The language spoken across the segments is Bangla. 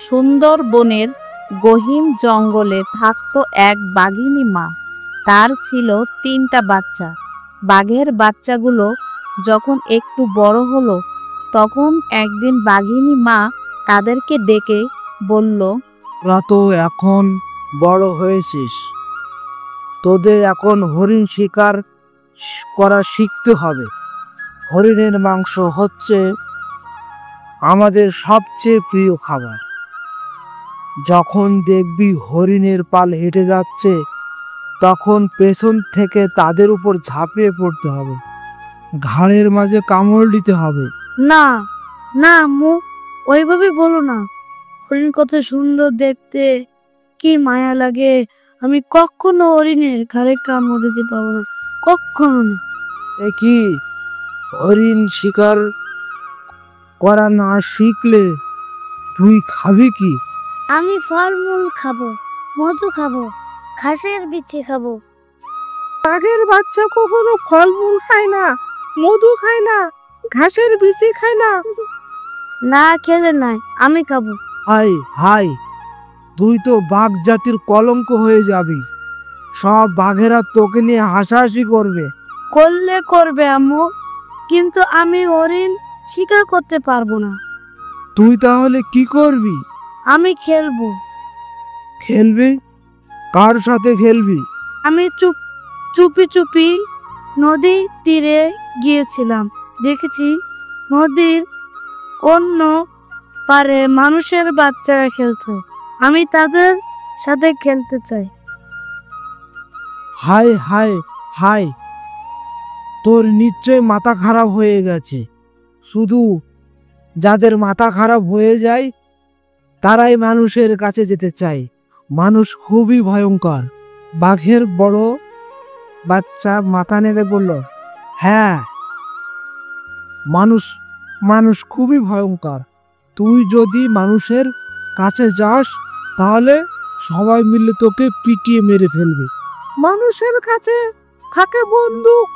সুন্দর বনের গহীন জঙ্গলে থাকতো এক বাঘিনী মা। তার ছিল 3টা বাচ্চা। বাঘের বাচ্চাগুলো যখন একটু বড় হলো, তখন একদিন বাঘিনী মা তাদেরকে ডেকে বলল, তোরা তো এখন বড় হয়েছিস, তোদের এখন হরিণ শিকার করা শিখতে হবে। হরিণের মাংস হচ্ছে আমাদের সবচেয়ে প্রিয় খাবার। যখন দেখবি হরিণের পাল হেঁটে যাচ্ছে, তখন পেছন থেকে তাদের উপর ঝাঁপিয়ে পড়তে হবে, ঘাড়ের মাঝে কামড় দিতে হবে। না না আম্মু, ওইভাবে বলো না। হরিণ কত সুন্দর দেখতে, কি মায়া লাগে। আমি কখনো হরিণের ঘাড়ে কামড় দিতে পারবো না, কখনো না। এ কি, হরিণ শিকার করা না শিখলে তুই খাবি কি? আমি ফলমূল খাবো, মধু খাবো, ঘাসের বিচি খাবো। বাঘের বাচ্চা কখনো ফলমূল খায় না, মধু খায় না, ঘাসের বিচি খায় না। না খেলে নাই, আমি খাবো। হাই হাই, তুই তো বাঘ জাতির কলঙ্ক হয়ে যাবি। সব বাঘেরা তোকে নিয়ে হাসাহাসি করবে। করলে করবে আম্মু, কিন্তু আমি হরিণ শিকার করতে পারবো না। তুই তাহলে কি করবি? আমি খেলবো। খেলবি? কার সাথে খেলবি? আমি চুপি চুপি নদীর তীরে গিয়েছিলাম। দেখেছি নদীর অন্য পারে মানুষের বাচ্চারা খেলছে। আমি তাদের সাথে খেলতে চাই। হাই হাই হাই, তোর নিশ্চয় মাথা খারাপ হয়ে গেছে। শুধু যাদের মাথা খারাপ হয়ে যায় তারাই মানুষের কাছে যেতে চায়। মানুষ খুবই ভয়ঙ্কর। বাঘের বড় বাচ্চা মাথা নেড়ে বলল, হ্যাঁ, মানুষ খুবই ভয়ঙ্কর। তুই যদি মানুষের কাছে যাস, তাহলে সবাই মিলে তোকে পিটিয়ে মেরে ফেলবে। মানুষের কাছে থাকে বন্দুক,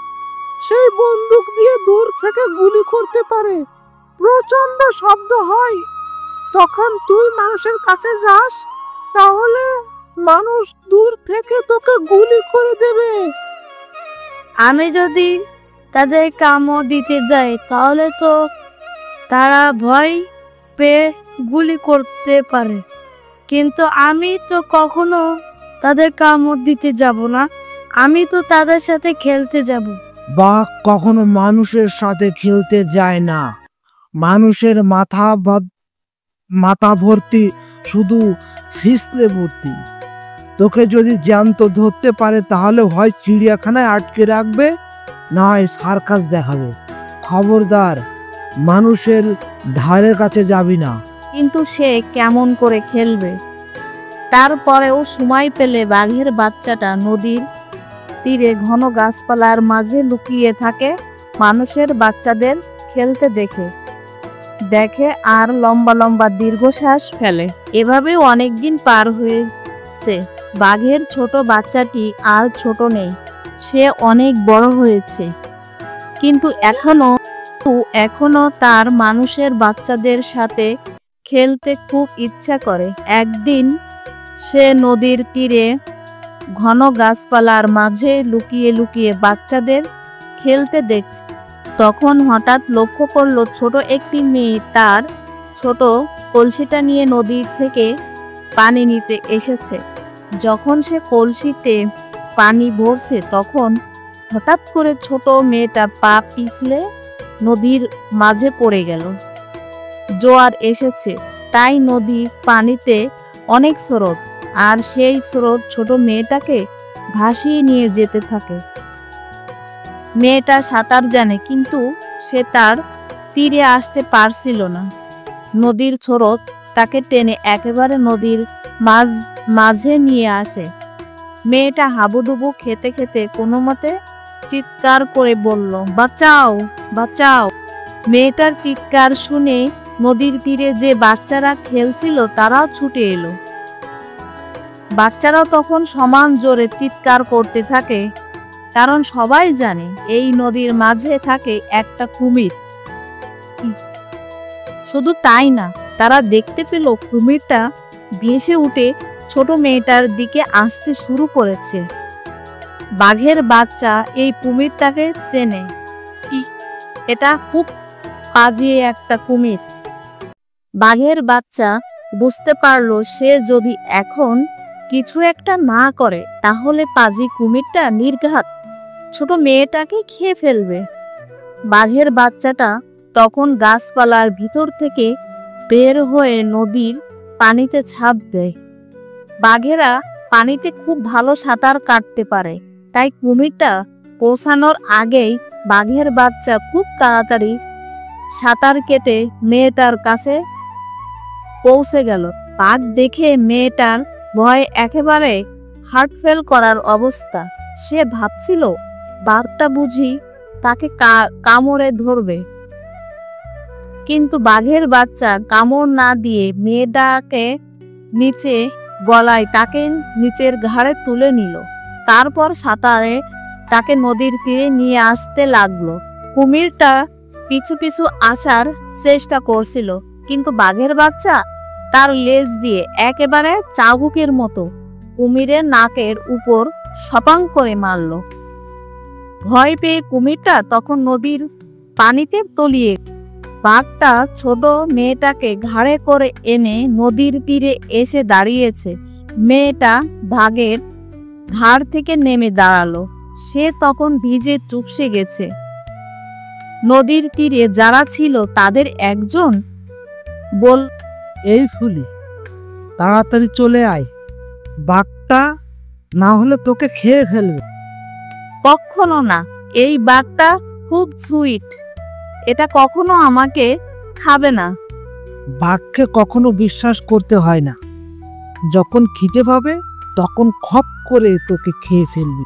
সেই বন্দুক দিয়ে দূর থেকে গুলি করতে পারে, প্রচন্ড শব্দ হয়। তখন তুই মানুষের কাছে যাস, তাহলে মানুষ দূর থেকে তোকে গুলি করে দেবে। আমি যদি তাদের কামড় দিতে যাই, তাহলে তো তারা ভয় পেয়ে গুলি করতে পারে। কিন্তু আমি তো কখনো তাদের কামড় দিতে যাব না। আমি তো তাদের সাথে খেলতে যাব। বাঘ কখনো মানুষের সাথে খেলতে যায় না। মানুষের মাথা ভর্তি শুধু ফিসলে ভর্তি। তোকে যদি জ্যান্ত ধরতে পারে, তাহলে হয় চিড়িয়াখানায় আটকে রাখবে, না হয় সার্কাস দেখাবে। খবরদার, মানুষের ধারে কাছে যাবি না। কিন্তু সে কেমন করে খেলবে? তারপরেও সময় পেলে বাঘের বাচ্চাটা নদীর তীরে ঘন গাছপালার মাঝে লুকিয়ে থাকে। মানুষের বাচ্চাদের খেলতে দেখে আর লম্বা লম্বা দীর্ঘশ্বাস ফেলে। এভাবেও অনেকদিন পার হয়েছে। বাঘের ছোট বাচ্চাটি আর ছোট নেই, সে অনেক বড় হয়েছে, কিন্তু এখনো তার মানুষের বাচ্চাদের সাথে খেলতে খুব ইচ্ছা করে। একদিন সে নদীর তীরে ঘন গাছপালার মাঝে লুকিয়ে লুকিয়ে বাচ্চাদের খেলতে দেখছে। তখন হঠাৎ লক্ষ্য করলো ছোট একটি মেয়ে তার ছোট কলসিটা নিয়ে নদী থেকে পানি নিতে এসেছে। যখন সে কলসিতে পানি ভরছে, তখন হঠাৎ করে ছোট মেয়েটা পা পিছলে নদীর মাঝে পড়ে গেল। জোয়ার এসেছে, তাই নদীর পানিতে অনেক স্রোত, আর সেই স্রোত ছোট মেয়েটাকে ভাসিয়ে নিয়ে যেতে থাকে। মেয়েটা সাঁতার জানে, কিন্তু সে তার তীরে আসতে পারছিল না। নদীর স্রোত তাকে টেনে একেবারে নদীর মাঝে নিয়ে আসে। মেয়েটা হাবুডুবু খেতে খেতে কোনো মতে চিৎকার করে বলল, বাঁচাও, বাঁচাও। মেয়েটার চিৎকার শুনে নদীর তীরে যে বাচ্চারা খেলছিল তারাও ছুটে এলো। বাচ্চারাও তখন সমান জোরে চিৎকার করতে থাকে, কারণ সবাই জানে এই নদীর মাঝে থাকে একটা কুমির। শুধু তাই না, তারা দেখতে পেল কুমিরটা ভেসে উঠে ছোট মেয়েটার দিকে আসতে শুরু করেছে। বাঘের বাচ্চা এই কুমিরটাকে চেনে, এটা খুব পাজিয়ে একটা কুমির। বাঘের বাচ্চা বুঝতে পারলো সে যদি এখন কিছু একটা না করে তাহলে পাজি কুমিরটা নির্ঘাত ছোট মেয়েটাকে খেয়ে ফেলবে। বাঘের বাচ্চাটা তখন গাছপালার ভিতর থেকে বের হয়ে নদীর পানিতে ঝাঁপ দেয়। বাঘেরা পানিতে খুব ভালো সাঁতার কাটতে পারে, তাই কুমিরটা পৌঁছানোর আগেই বাঘের বাচ্চা খুব তাড়াতাড়ি সাঁতার কেটে মেয়েটার কাছে পৌঁছে গেল। বাঘ দেখে মেয়েটার ভয় একেবারে হার্ট ফেল করার অবস্থা। সে ভাবছিল বাঘটা বুঝি তাকে কামড়ে ধরবে, কিন্তু বাঘের বাচ্চা কামড় না দিয়ে মেয়েটাকে নিচে গলায় তাকে নিচের ঘাড়ে তুলে নিল। তারপর সাঁতারে তাকে নদীর তীরে নিয়ে আসতে লাগলো। কুমিরটা পিছু পিছু আসার চেষ্টা করছিল, কিন্তু বাঘের বাচ্চা তার লেজ দিয়ে একেবারে চাবুকের মতো কুমিরের নাকের উপর সপাং করে মারল। ভয় পেয়ে কুমিরটা তখন নদীর পানিতে তলিয়ে। বাঘটা ছোট মেয়েটাকে ঘাড়ে করে এনে নদীর তীরে এসে দাঁড়িয়েছে। মেয়েটা বাঘের ঘাড় থেকে নেমে দাঁড়ালো। সে তখন ভিজে চুপসে গেছে। নদীর তীরে যারা ছিল তাদের একজন বল, এই ফুলি, তাড়াতাড়ি চলে আয়, বাঘটা না হলে তোকে খেয়ে ফেলবে। কখনো না, এই বাঘটা খুব সুইট, এটা কখনো আমাকে খাবে না। বাঘকে কখনো বিশ্বাস করতে হয় না, যখন খিদে পাবে তখন খপ করে তোকে খেয়ে ফেলবে।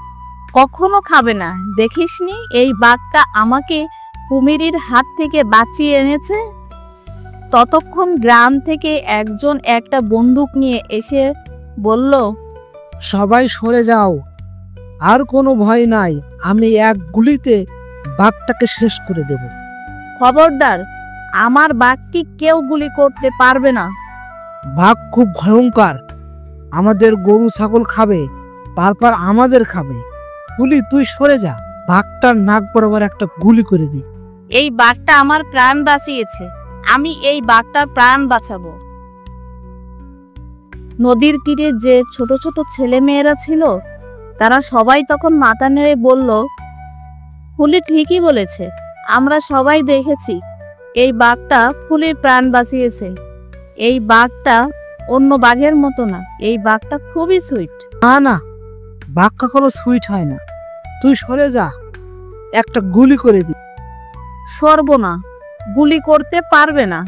কখনো খাবে না, দেখিসনি এই বাঘটা আমাকে কুমিরের হাত থেকে বাঁচিয়ে এনেছে। ততক্ষণ গ্রাম থেকে একজন একটা বন্দুক নিয়ে এসে বলল, সবাই সরে যাও, আর কোনো ভয় নাই, আমি এক গুলিতে বাঘটাকে শেষ করে দেব। খবরদার, আমার বাঘকে কেউ গুলি করতে পারবে না। বাঘ খুব ভয়ঙ্কর, আমাদের গরু ছাগল খাবে, তারপর আমাদের খাবে। ফুলি, তুই সরে যা, বাঘটার নাক বরাবর একটা গুলি করে দিই। এই বাঘটা আমার প্রাণ বাঁচিয়েছে, আমি এই বাঘটার প্রাণ বাঁচাবো। নদীর তীরে যে ছোট ছোট ছেলে মেয়েরা ছিল তারা সবাই তখন মাথা নেড়ে বলল, ফুলি ঠিকই বলেছে, আমরা সবাই দেখেছি এই বাঘটা ফুলির প্রাণ বাঁচিয়েছে। এই বাঘটা অন্য বাঘের মতো না, এই বাঘটা খুবই সুইট। না না, বাঘ কখনো সুইট হয় না, তুই সরে যা, একটা গুলি করে দি। সরবো না, গুলি করতে পারবে না।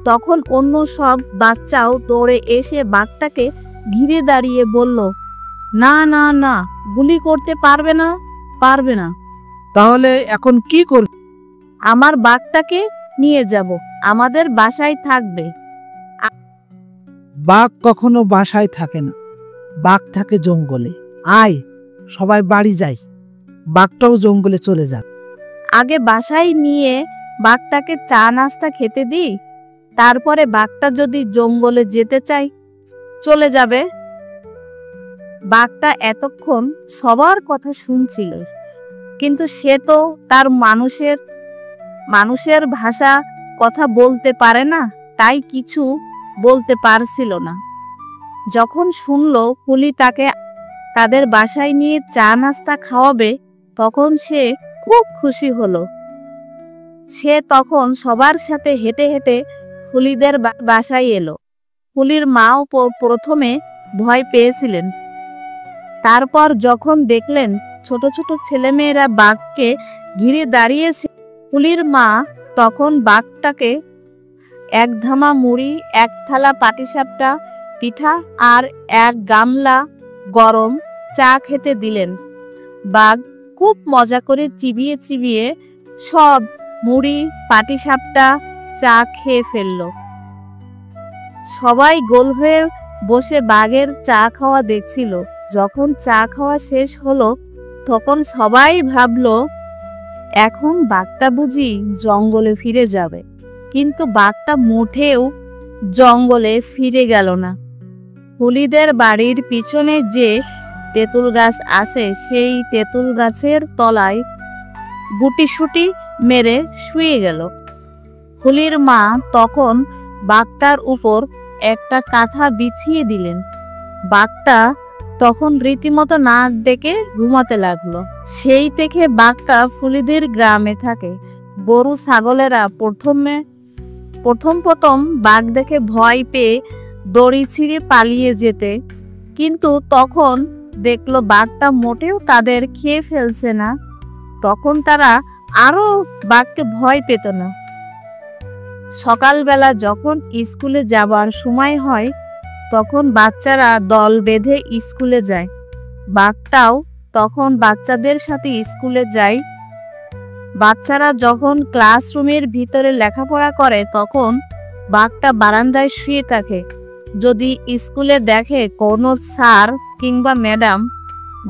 তখন অন্য সব বাচ্চাও দৌড়ে এসে বাঘটাকে ঘিরে দাঁড়িয়ে বলল, না না না, গুলি করতে পারবে না, পারবে না। তাহলে এখন কি করবি? আমার বাঘটাকে নিয়ে যাব, আমাদের বাসায় থাকবে। বাঘ কখনো বাসায় থাকে না, বাঘ থাকে জঙ্গলে। আয়, সবাই বাড়ি যাই, বাঘটাও জঙ্গলে চলে যাক। আগে বাসায় নিয়ে বাঘটাকে চা নাস্তা খেতে দিই, তারপরে বাঘটা যদি জঙ্গলে যেতে চাই চলে যাবে। বাঘটা এতক্ষণ সবার কথা শুনছিল, কিন্তু সে তো তার মানুষের ভাষা কথা বলতে পারে না, তাই কিছু বলতে পারছিল না। যখন শুনলো ফুলি তাকে তাদের বাসায় নিয়ে চা নাস্তা খাওয়াবে, তখন সে খুব খুশি হলো। সে তখন সবার সাথে হেঁটে হেঁটে ফুলিদের বাসায় এলো। ফুলির মাও প্রথমে ভয় পেয়েছিলেন, তারপর যখন দেখলেন ছোট ছোট ছেলেমেয়েরা বাঘকে ঘিরে দাঁড়িয়েছে, ফুলির মা তখন বাঘটাকে এক ধামা মুড়ি, এক থালা পাটিসাপটা পিঠা আর এক গামলা গরম চা খেতে দিলেন। বাঘ খুব মজা করে চিবিয়ে চিবিয়ে সব মুড়ি, পাটিসাপটা, চা খেয়ে ফেলল। সবাই গোল হয়ে বসে বাঘের চা খাওয়া দেখছিল। যখন চা খাওয়া শেষ হলো তখন সবাই ভাবলো এখন বাঘটা বুঝি জঙ্গলে ফিরে যাবে। কিন্তু বাঘটা মোটেও জঙ্গলে ফিরে গেল না। হুলিদের বাড়ির পিছনে যে তেঁতুল গাছ আছে সেই তেঁতুল গাছের তলায় গুটিসুটি মেরে শুয়ে গেল। হুলির মা তখন বাঘটার উপর একটা কাঁথা বিছিয়ে দিলেন। বাঘটা তখন রীতিমতো নাক ডেকে ঘুমাতে লাগলো। সেই থেকে বাঘটা ফুলিদের গ্রামে থাকে। গরু ছাগলেরা প্রথম বাঘ দেখে ভয় পেয়ে দড়ি ছিঁড়ে পালিয়ে যেতে, কিন্তু তখন দেখলো বাঘটা মোটেও তাদের খেয়ে ফেলছে না, তখন তারা আরো বাঘকে ভয় পেত না। সকালবেলা যখন স্কুলে যাবার সময় হয় তখন বাচ্চারা দল বেঁধে স্কুলে যায়। বাঘটাও তখন বাচ্চাদের সাথে স্কুলে যায়। বাচ্চারা যখন ক্লাসরুমের ভিতরে লেখাপড়া করে তখন বাঘটা বারান্দায় শুয়ে থাকে। যদি স্কুলে দেখে কোনো স্যার কিংবা ম্যাডাম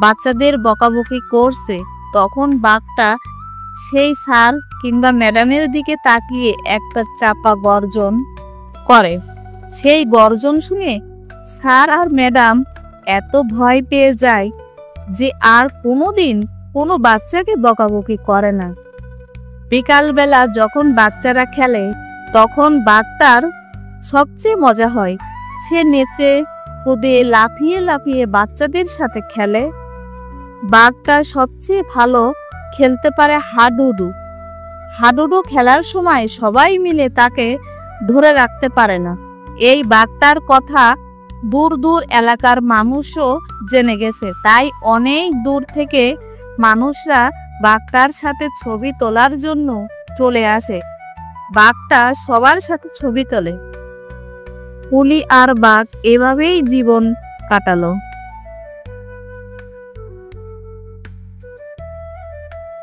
বাচ্চাদের বকাবকি করছে, তখন বাঘটা সেই স্যার কিংবা ম্যাডামের দিকে তাকিয়ে একটা চাপা গর্জন করে। সেই গর্জন শুনে স্যার আর ম্যাডাম এত ভয় পেয়ে যায় যে আর কোনোদিন কোনো বাচ্চাকে বকাবকি করে না। বিকালবেলা যখন বাচ্চারা খেলে তখন বাঘটার সবচেয়ে মজা হয়। সে নেচে কুদে লাফিয়ে লাফিয়ে বাচ্চাদের সাথে খেলে। বাঘটা সবচেয়ে ভালো খেলতে পারে হাডুডু। হাডুডু খেলার সময় সবাই মিলে তাকে ধরে রাখতে পারে না। এই বাঘটার কথা দূর দূর এলাকার মানুষও জেনে গেছে, তাই অনেক দূর থেকে মানুষরা বাঘটার সাথে ছবি তোলার জন্য চলে আসে। বাঘটা সবার সাথে ছবি তোলে। হুলি আর বাঘ এভাবেই জীবন কাটালো।